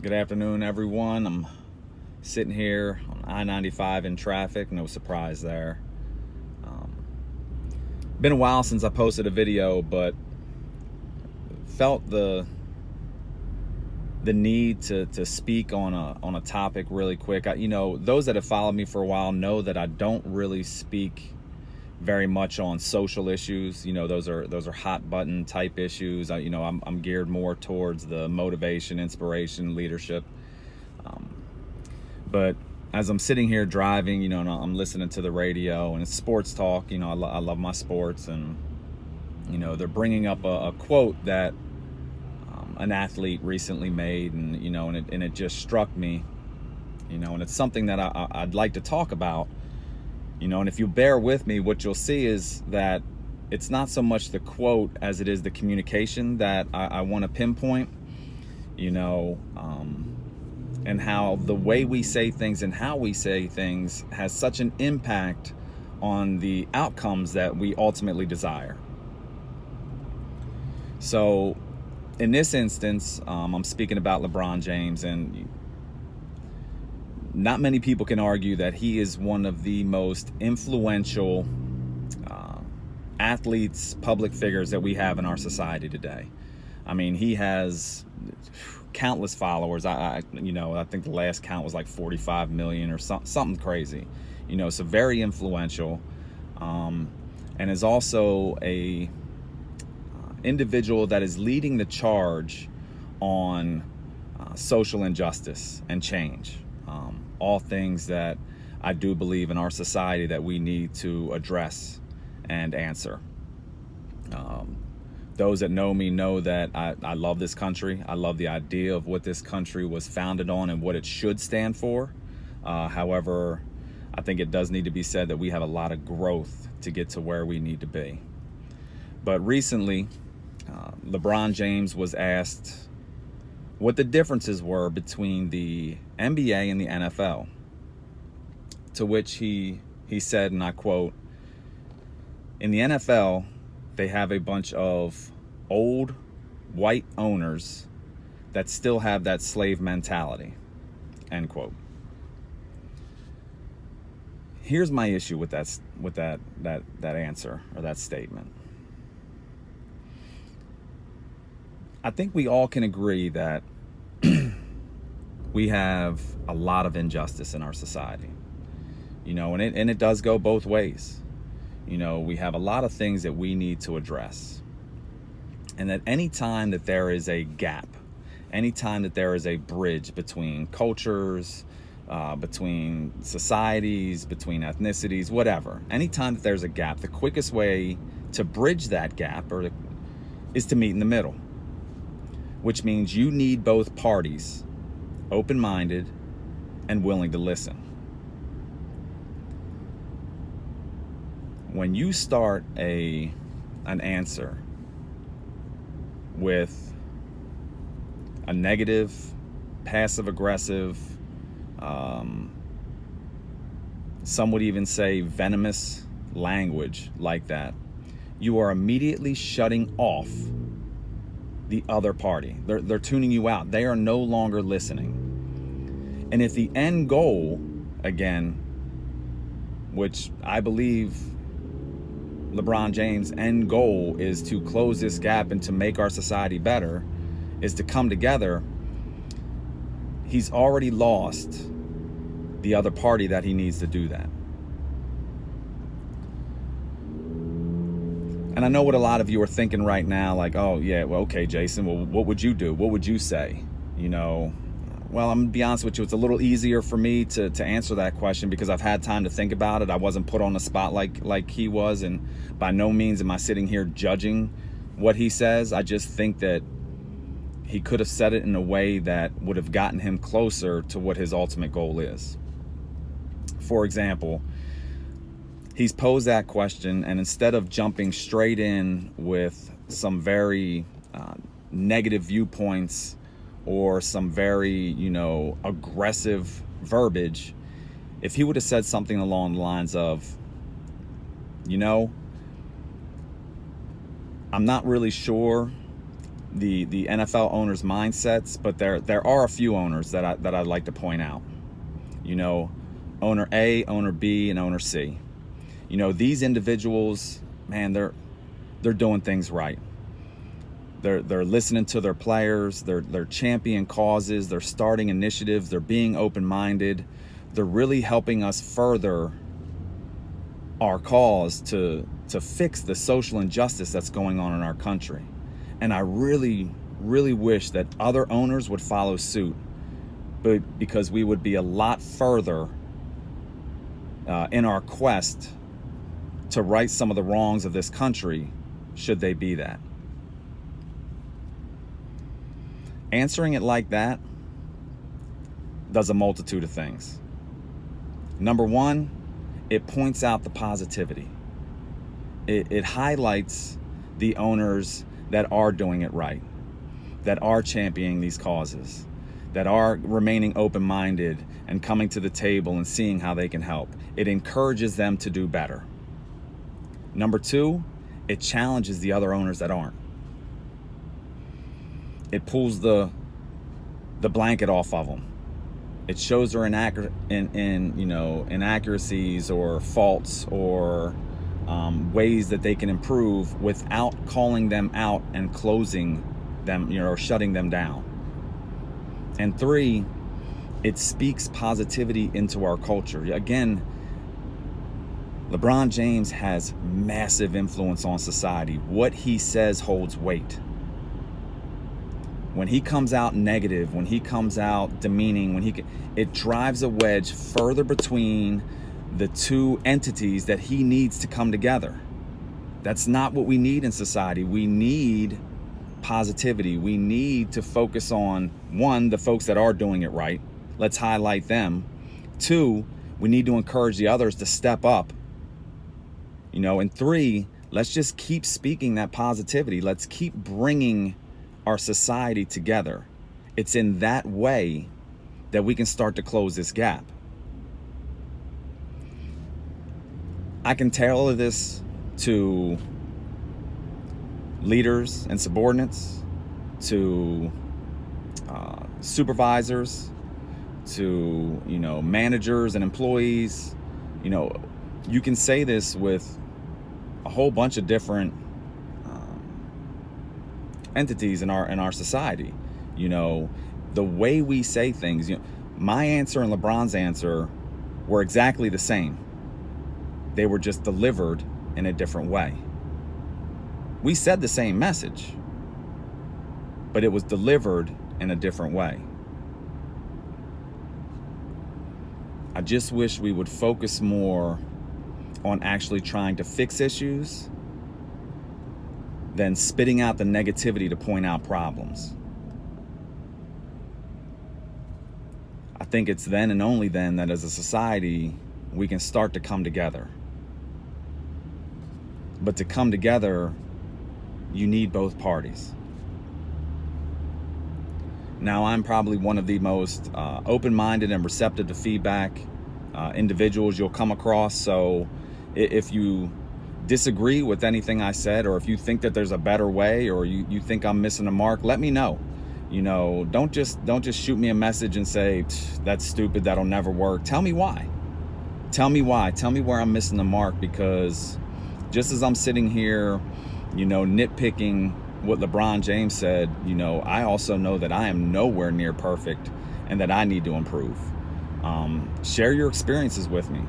Good afternoon, everyone. I'm sitting here on I-95 in traffic. No surprise there. Been a while since I posted a video, but felt the need to speak on a topic really quick. Those that have followed me for a while know that I don't really speak very much on social issues. Those are hot button type issues. I'm geared more towards the motivation, inspiration, leadership. But as I'm sitting here driving, and I'm listening to the radio and it's sports talk. I love my sports, and they're bringing up a quote that an athlete recently made, and it just struck me, and it's something that I'd like to talk about, and if you bear with me, what you'll see is that it's not so much the quote as it is the communication that I want to pinpoint, and how the way we say things and how we say things has such an impact on the outcomes that we ultimately desire. So in this instance, I'm speaking about LeBron James, and not many people can argue that he is one of the most influential athletes, public figures that we have in our society today. I mean, he has countless followers. I think the last count was like 45 million or something crazy. So very influential, and is also a individual that is leading the charge on social injustice and change. All things that I do believe in our society that we need to address and answer. Those that know me know that I love this country. I love the idea of what this country was founded on and what it should stand for. However, I think it does need to be said that we have a lot of growth to get to where we need to be. But recently, LeBron James was asked what the differences were between the NBA and the NFL. To which he said, and I quote, "In the NFL, they have a bunch of old white owners that still have that slave mentality," end quote. Here's my issue with that answer or that statement. I think we all can agree that we have a lot of injustice in our society, and it does go both ways. We have a lot of things that we need to address. And that any time that there is a gap, any time that there is a bridge between cultures, between societies, between ethnicities, whatever, anytime that there's a gap, the quickest way to bridge that gap is to meet in the middle, which means you need both parties open-minded and willing to listen. When you start an answer with a negative, passive-aggressive, some would even say venomous language like that, you are immediately shutting off the other party. They're tuning you out. They are no longer listening. And if the end goal, again, which I believe LeBron James' end goal is to close this gap and to make our society better, is to come together, he's already lost the other party that he needs to do that. And I know what a lot of you are thinking right now, like, oh yeah, well, okay, Jason, well, what would you do? What would you say? Well, I'm gonna be honest with you, it's a little easier for me to answer that question because I've had time to think about it. I wasn't put on the spot like he was, and by no means am I sitting here judging what he says. I just think that he could have said it in a way that would have gotten him closer to what his ultimate goal is. For example, he's posed that question, and instead of jumping straight in with some very negative viewpoints or some very, aggressive verbiage, if he would have said something along the lines of, I'm not really sure the NFL owners' mindsets, but there are a few owners that I'd like to point out. You know, owner A, owner B, and owner C. You know, these individuals, man, they're doing things right. They're listening to their players, they're championing causes, they're starting initiatives, they're being open-minded. They're really helping us further our cause to fix the social injustice that's going on in our country. And I really, really wish that other owners would follow suit, but because we would be a lot further in our quest to right some of the wrongs of this country, should they be that. Answering it like that does a multitude of things. Number one, it points out the positivity. It highlights the owners that are doing it right, that are championing these causes, that are remaining open-minded and coming to the table and seeing how they can help. It encourages them to do better. Number two, it challenges the other owners that aren't. It pulls the blanket off of them. It shows their inaccuracies or faults or ways that they can improve without calling them out and closing them, or shutting them down. And three, it speaks positivity into our culture. Again, LeBron James has massive influence on society. What he says holds weight. When he comes out negative, when he comes out demeaning, it drives a wedge further between the two entities that he needs to come together. That's not what we need in society. We need positivity. We need to focus on, one, the folks that are doing it right. Let's highlight them. Two, we need to encourage the others to step up. And three, let's just keep speaking that positivity. Let's keep bringing our society together. It's in that way that we can start to close this gap. I can tailor this to leaders and subordinates, to supervisors, to managers and employees. You can say this with a whole bunch of different entities in our society. The way we say things, my answer and LeBron's answer were exactly the same. They were just delivered in a different way. We said the same message, but it was delivered in a different way. I just wish we would focus more on actually trying to fix issues than spitting out the negativity to point out problems. I think it's then and only then that as a society we can start to come together. But to come together, you need both parties. Now, I'm probably one of the most open-minded and receptive to feedback individuals you'll come across. So if you disagree with anything I said, or if you think that there's a better way, or you think I'm missing a mark, let me know. Don't just shoot me a message and say, that's stupid, that'll never work. Tell me why. Tell me where I'm missing the mark, because just as I'm sitting here, nitpicking what LeBron James said, I also know that I am nowhere near perfect and that I need to improve. Share your experiences with me.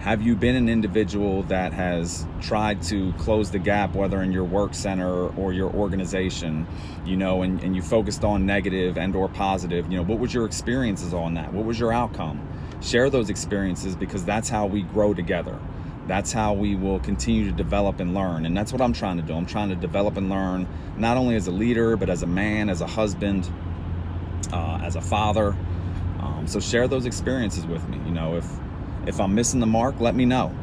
Have you been an individual that has tried to close the gap, whether in your work center or your organization, and you focused on negative and or positive? What was your experiences on that? What was your outcome? Share those experiences, because that's how we grow together. That's how we will continue to develop and learn. And that's what I'm trying to do. I'm trying to develop and learn, not only as a leader, but as a man, as a husband, as a father. So share those experiences with me. If I'm missing the mark, let me know.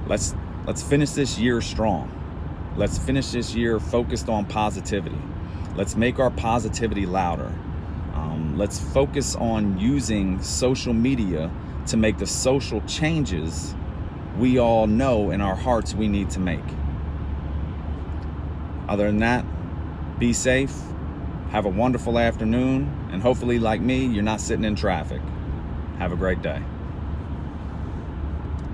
Let's finish this year strong. Let's finish this year focused on positivity. Let's make our positivity louder. Let's focus on using social media to make the social changes we all know in our hearts we need to make. Other than that, be safe, have a wonderful afternoon, and hopefully, like me, you're not sitting in traffic. Have a great day.